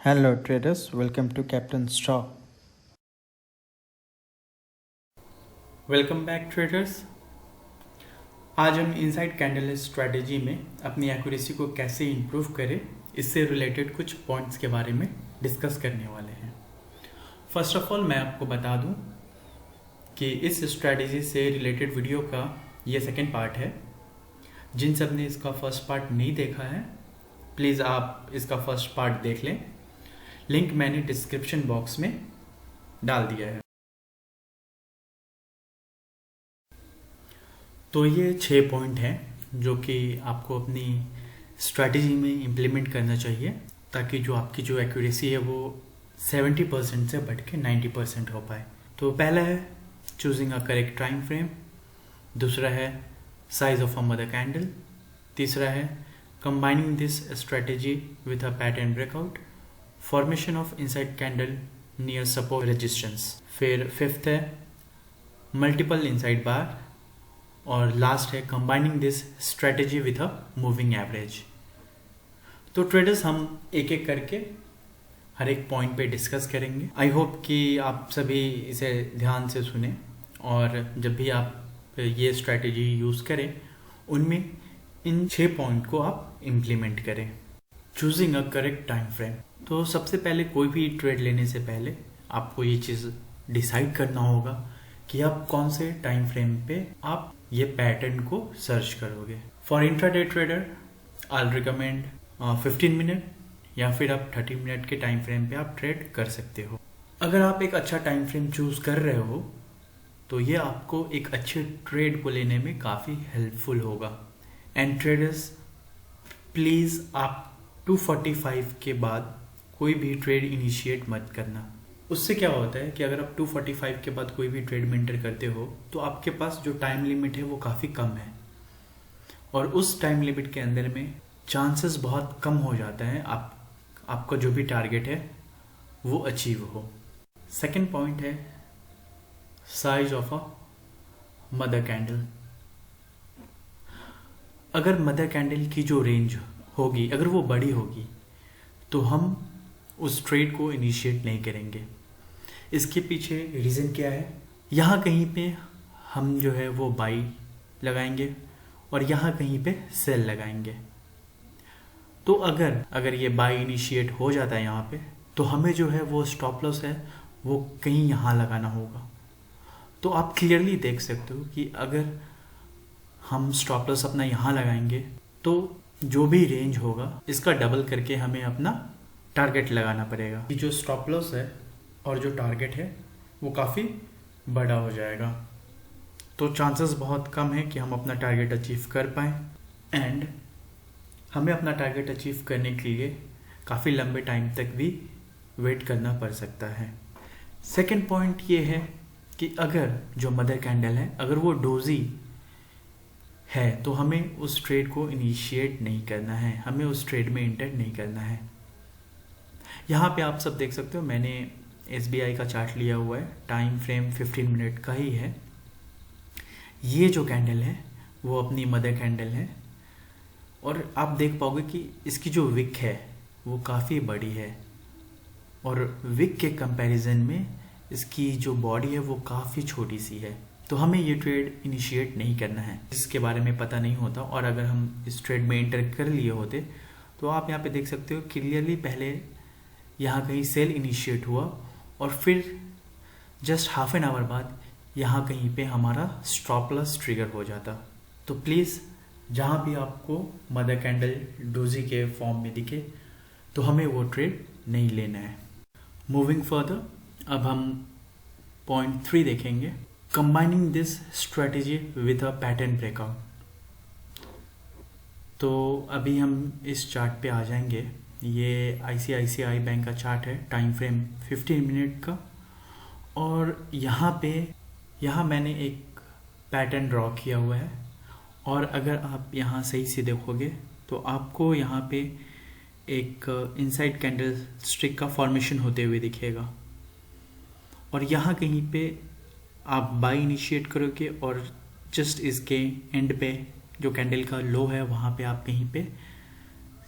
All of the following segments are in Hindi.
Hello traders, welcome to Captain Stock. Welcome back traders. आज हम इनसाइड कैंडल स्ट्रेटजी में अपनी एक्यूरेसी को कैसे इंप्रूव करें, इससे रिलेटेड कुछ पॉइंट्स के बारे में डिस्कस करने वाले हैं। फर्स्ट ऑफ ऑल मैं आपको बता दूं कि इस स्ट्रेटजी से रिलेटेड वीडियो का ये सेकंड पार्ट है। जिन सब ने इसका फर्स्ट पार्ट नहीं देखा है, प्लीज़ आप इसका फर्स्ट पार्ट देख लें। लिंक मैंने डिस्क्रिप्शन बॉक्स में डाल दिया है। तो ये 6 पॉइंट हैं जो कि आपको अपनी स्ट्रैटेजी में इम्प्लीमेंट करना चाहिए, ताकि जो आपकी जो एक्यूरेसी है वो 70% से बढ़ के 90% हो पाए। तो पहला है choosing a correct time frame, दूसरा है size of a mother candle, तीसरा है combining this strategy with a pattern breakout, formation of inside candle near support resistance, फिर फिफ्थ है मल्टीपल इनसाइड बार, और लास्ट है combining this strategy with a moving average. तो ट्रेडर्स हम एक एक करके हर एक पॉइंट पे डिस्कस करेंगे। आई होप कि आप सभी इसे ध्यान से सुने और जब भी आप ये स्ट्रेटेजी यूज़ करें उनमें इन 6 पॉइंट को आप इम्प्लीमेंट करें। Choosing a correct time frame. तो सबसे पहले कोई भी ट्रेड लेने से पहले आपको ये चीज़ डिसाइड करना होगा कि आप कौन से टाइम फ्रेम पे आप ये पैटर्न को सर्च करोगे। For intraday trader I recommend 15 minute या फिर आप 30 मिनट के टाइम फ्रेम पे आप ट्रेड कर सकते हो। अगर आप एक अच्छा टाइम फ्रेम चूज कर रहे हो तो ये आपको एक अच्छे ट्रेड को लेने में काफ़ी हेल्पफुल होगा। एंड ट्रेडर्स प्लीज़ आप 245 के बाद कोई भी ट्रेड इनिशिएट मत करना। उससे क्या होता है कि अगर आप 245 के बाद कोई भी ट्रेड में एंटर करते हो तो आपके पास जो टाइम लिमिट है वो काफ़ी कम है, और उस टाइम लिमिट के अंदर में चांसेस बहुत कम हो जाता है आपका जो भी टारगेट है वो अचीव हो। सेकंड पॉइंट है size of a mother candle. अगर मदर कैंडल की जो रेंज होगी अगर वो बड़ी होगी तो हम उस ट्रेड को इनिशिएट नहीं करेंगे। इसके पीछे रीज़न क्या है? यहाँ कहीं पे हम जो है वो बाई लगाएंगे और यहाँ कहीं पे सेल लगाएंगे। तो अगर ये बाई इनिशिएट हो जाता है यहाँ पे, तो हमें जो है वो स्टॉप लॉस है वो कहीं यहाँ लगाना होगा। तो आप क्लियरली देख सकते हो कि अगर हम स्टॉप लॉस अपना यहाँ लगाएंगे तो जो भी रेंज होगा इसका डबल करके हमें अपना टारगेट लगाना पड़ेगा। कि जो स्टॉप लॉस है और जो टारगेट है वो काफ़ी बड़ा हो जाएगा, तो चांसेस बहुत कम है कि हम अपना टारगेट अचीव कर पाएँ। एंड हमें अपना टारगेट अचीव करने के लिए काफ़ी लंबे टाइम तक भी वेट करना पड़ सकता है। सेकंड पॉइंट ये है कि अगर जो मदर कैंडल है अगर वो डोजी है तो हमें उस ट्रेड को इनिशिएट नहीं करना है, हमें उस ट्रेड में एंटर नहीं करना है। यहाँ पे आप सब देख सकते हो मैंने SBI का चार्ट लिया हुआ है, टाइम फ्रेम 15 मिनट का ही है। ये जो कैंडल है वो अपनी मदर कैंडल है और आप देख पाओगे कि इसकी जो विक है वो काफ़ी बड़ी है और विक के कंपैरिजन में इसकी जो बॉडी है वो काफ़ी छोटी सी है। तो हमें ये ट्रेड इनिशिएट नहीं करना है, इसके बारे में पता नहीं होता। और अगर हम इस ट्रेड में एंटर कर लिए होते तो आप यहाँ पे देख सकते हो क्लियरली पहले यहाँ कहीं सेल इनिशिएट हुआ और फिर जस्ट हाफ एन आवर बाद यहाँ कहीं पे हमारा स्टॉप लॉस ट्रिगर हो जाता। तो प्लीज़ जहाँ भी आपको मदर कैंडल डोजी के फॉर्म में दिखे तो हमें वो ट्रेड नहीं लेना है। मूविंग फर्दर, अब हम पॉइंट 3 देखेंगे, combining this strategy with a pattern breakout. तो अभी हम इस चार्ट पे आ जाएंगे। ये ICICI बैंक का चार्ट है, टाइम फ्रेम 15 मिनट का, और यहाँ मैंने एक पैटर्न ड्रॉ किया हुआ है। और अगर आप यहाँ सही से देखोगे तो आपको यहाँ पे एक इनसाइड कैंडल स्टिक का फॉर्मेशन होते हुए दिखेगा, और यहाँ कहीं पे आप बाई इनिशिएट करोगे और जस्ट इसके एंड पे जो कैंडल का लो है वहाँ पे आप कहीं पे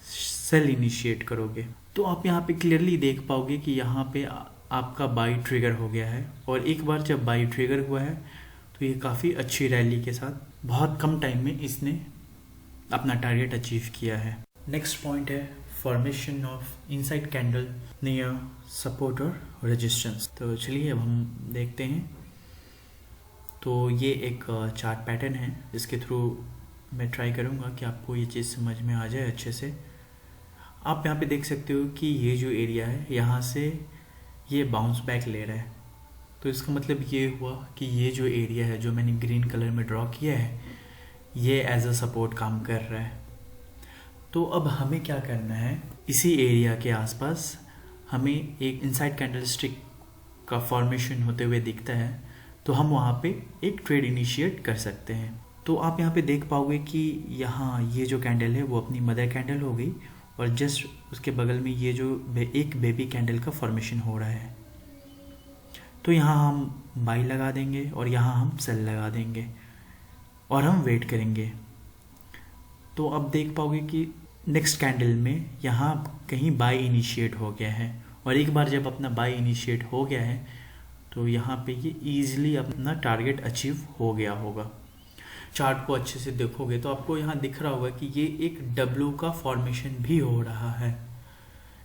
सेल इनिशिएट करोगे। तो आप यहाँ पे क्लियरली देख पाओगे कि यहाँ पे आपका बाई ट्रिगर हो गया है, और एक बार जब बाई ट्रिगर हुआ है तो ये काफ़ी अच्छी रैली के साथ बहुत कम टाइम में इसने अपना टारगेट अचीव किया है। नेक्स्ट पॉइंट है formation of inside candle near support और रेजिस्टेंस। तो चलिए अब हम देखते हैं। तो ये एक चार्ट पैटर्न है, इसके थ्रू मैं ट्राई करूँगा कि आपको ये चीज़ समझ में आ जाए अच्छे से। आप यहाँ पे देख सकते हो कि ये जो एरिया है यहाँ से ये बाउंस बैक ले रहा है, तो इसका मतलब ये हुआ कि ये जो एरिया है जो मैंने ग्रीन कलर में ड्रॉ किया है ये एज अ सपोर्ट काम कर रहा है। तो अब हमें क्या करना है, इसी एरिया के आसपास हमें एक इनसाइड कैंडलस्टिक का फॉर्मेशन होते हुए दिखता है, तो हम वहाँ पे एक ट्रेड इनिशिएट कर सकते हैं। तो आप यहाँ पे देख पाओगे कि यहाँ ये जो कैंडल है वो अपनी मदर कैंडल हो गई, और जस्ट उसके बगल में ये जो एक बेबी कैंडल का फॉर्मेशन हो रहा है। तो यहाँ हम बाई लगा देंगे और यहाँ हम सेल लगा देंगे और हम वेट करेंगे। तो अब देख पाओगे कि नेक्स्ट कैंडल में यहाँ कहीं बाई इनिशिएट हो गया है, और एक बार जब अपना बाई इनिशिएट हो गया है तो यहाँ पे ये ईजिली अपना टारगेट अचीव हो गया होगा। चार्ट को अच्छे से देखोगे तो आपको यहाँ दिख रहा होगा कि ये एक डब्ल्यू का फॉर्मेशन भी हो रहा है,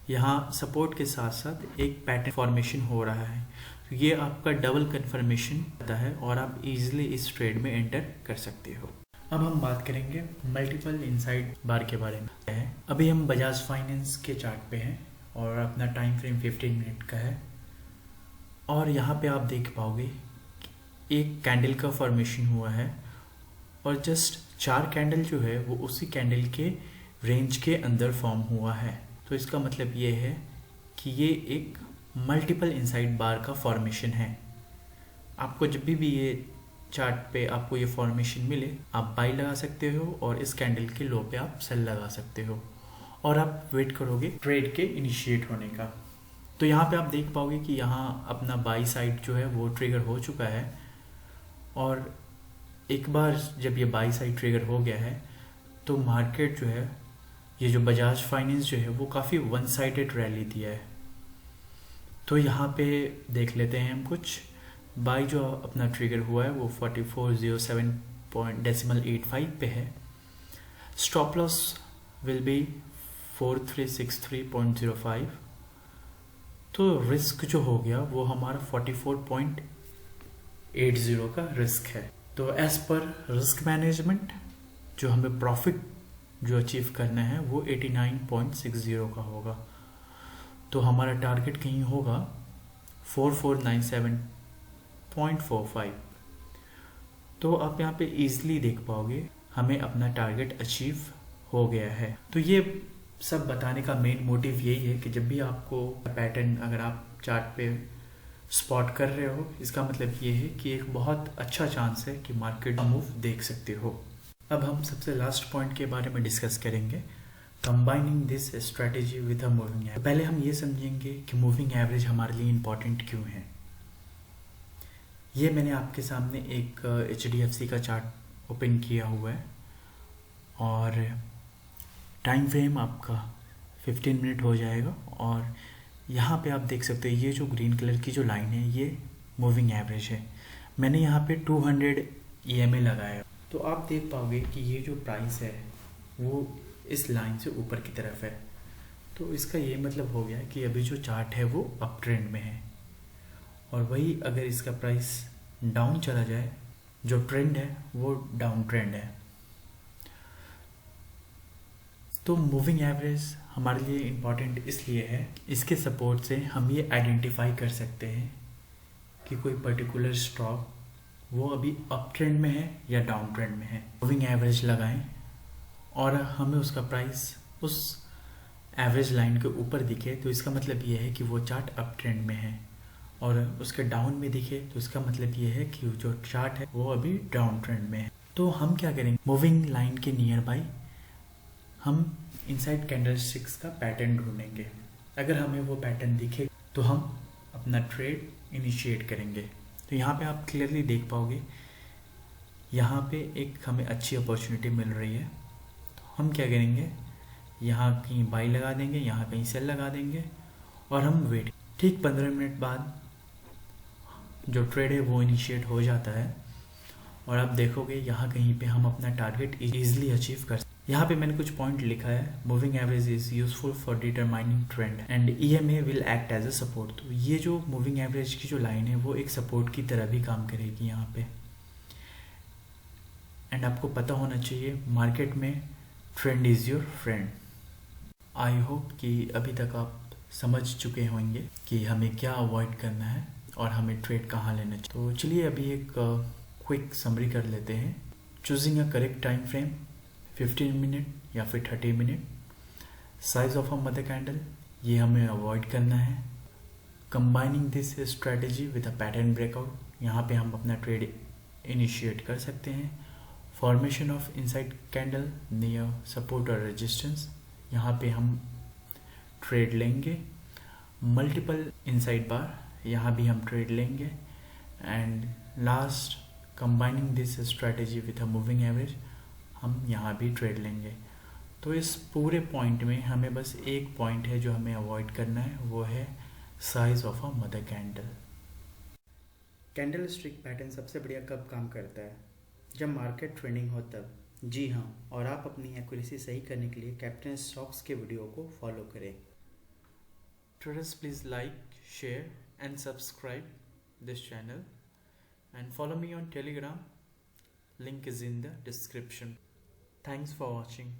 यहाँ सपोर्ट के साथ साथ एक पैटर्न फॉर्मेशन हो रहा है। तो ये आपका डबल कन्फर्मेशन होता है और आप इजीली इस ट्रेड में एंटर कर सकते हो। अब हम बात करेंगे मल्टीपल इनसाइड बार के बारे में। अभी हम बजाज फाइनेंस के चार्ट पे हैं और अपना टाइम फ्रेम 15 मिनट का है, और यहाँ पे आप देख पाओगे एक कैंडल का फॉर्मेशन हुआ है, और जस्ट 4 कैंडल जो है वो उसी कैंडल के रेंज के अंदर फॉर्म हुआ है। तो इसका मतलब ये है कि ये एक मल्टीपल इनसाइड बार का फॉर्मेशन है। आपको जब भी ये चार्ट पे आपको ये फॉर्मेशन मिले आप बाई लगा सकते हो, और इस कैंडल के लो पे आप सेल लगा सकते हो, और आप वेट करोगे ट्रेड के इनिशिएट होने का। तो यहाँ पे आप देख पाओगे कि यहाँ अपना बाई साइड जो है वो ट्रिगर हो चुका है, और एक बार जब ये बाई साइड ट्रिगर हो गया है तो मार्केट जो है, ये जो बजाज फाइनेंस जो है वो काफ़ी वन साइडेड रैली दिया है। तो यहाँ पे देख लेते हैं हम कुछ। बाई जो अपना ट्रिगर हुआ है वो 4407.85 पे है। Stop loss will be 4363.05। तो रिस्क जो हो गया वो हमारा 44.80 का रिस्क है। तो एज पर रिस्क मैनेजमेंट जो हमें प्रॉफिट जो अचीव करना है वो 89.60 का होगा। तो हमारा टारगेट कहीं होगा 4497.45। तो आप यहाँ पे इजीली देख पाओगे हमें अपना टारगेट अचीव हो गया है। तो ये सब बताने का मेन मोटिव यही है कि जब भी आपको पैटर्न अगर आप चार्ट पे स्पॉट कर रहे हो, इसका मतलब ये है कि एक बहुत अच्छा चांस है कि मार्केट का मूव देख सकते हो। अब हम सबसे लास्ट पॉइंट के बारे में डिस्कस करेंगे, combining this strategy with a moving average. पहले हम ये समझेंगे कि मूविंग एवरेज हमारे लिए इम्पॉर्टेंट क्यों है। ये मैंने आपके सामने एक HDFC का चार्ट ओपन किया हुआ है, और टाइम फ्रेम आपका 15 मिनट हो जाएगा, और यहाँ पे आप देख सकते हैं ये जो ग्रीन कलर की जो लाइन है ये मूविंग एवरेज है। मैंने यहाँ पे 200 EMA लगाया, तो आप देख पाओगे कि ये जो प्राइस है वो इस लाइन से ऊपर की तरफ है। तो इसका ये मतलब हो गया कि अभी जो चार्ट है वो अप ट्रेंड में है, और वही अगर इसका प्राइस डाउन चला जाए, जो ट्रेंड है वो डाउन ट्रेंड है। तो मूविंग एवरेज हमारे लिए इम्पॉर्टेंट इसलिए है, इसके सपोर्ट से हम ये आइडेंटिफाई कर सकते हैं कि कोई पर्टिकुलर स्टॉक वो अभी अप ट्रेंड में है या डाउन ट्रेंड में है। मूविंग एवरेज लगाएं और हमें उसका प्राइस उस एवरेज लाइन के ऊपर दिखे तो इसका मतलब ये है कि वो चार्ट अप ट्रेंड में है, और उसके डाउन में दिखे तो इसका मतलब ये है कि जो चार्ट है वो अभी डाउन ट्रेंड में है। तो हम क्या करेंगे, मूविंग लाइन के नियर बाई हम इनसाइड कैंडलस्टिक्स का पैटर्न ढूंढेंगे। अगर हमें वो पैटर्न दिखे तो हम अपना ट्रेड इनिशिएट करेंगे। तो यहाँ पे आप क्लियरली देख पाओगे यहाँ पे एक हमें अच्छी अपॉर्चुनिटी मिल रही है। तो हम क्या करेंगे, यहाँ कहीं बाई लगा देंगे, यहाँ कहीं सेल लगा देंगे और हम वेट। ठीक 15 मिनट बाद जो ट्रेड है वो इनिशिएट हो जाता है और आप देखोगे यहाँ कहीं पे हम अपना टारगेट इजीली अचीव कर। यहाँ पे मैंने कुछ पॉइंट लिखा है। Moving average is useful for determining trend and EMA will act as a support. तो ये जो मूविंग एवरेज की जो लाइन है वो एक सपोर्ट की तरह भी काम करेगी यहाँ पे। एंड आपको पता होना चाहिए मार्केट में trend is your friend. I hope कि अभी तक आप समझ चुके होंगे कि हमें क्या अवॉइड करना है और हमें ट्रेड कहाँ लेना चाहिए। तो चलिए अभी एक क्विक समरी कर लेते हैं। Choosing a correct time frame 15 minute या फिर 30 minute. Size of a mother candle, ये हमें अवॉइड करना है। Combining this strategy with a pattern breakout, यहाँ पे हम अपना ट्रेड इनिशिएट कर सकते हैं। Formation of inside candle near support और रेजिस्टेंस, यहाँ पे हम ट्रेड लेंगे। मल्टीपल इनसाइड बार, यहाँ भी हम ट्रेड लेंगे। And last, combining this strategy with a moving average, हम यहाँ भी ट्रेड लेंगे। तो इस पूरे पॉइंट में हमें बस एक पॉइंट है जो हमें अवॉइड करना है, वो है size of a mother candle. Candle stick pattern सबसे बढ़िया कब काम करता है? जब मार्केट ट्रेंडिंग हो तब। जी हाँ, और आप अपनी एक्यूरेसी सही करने के लिए कैप्टन स्टॉक्स के वीडियो को फॉलो करें। Traders, please like, share and subscribe this channel and follow me on Telegram. Link is in the description. Thanks for watching.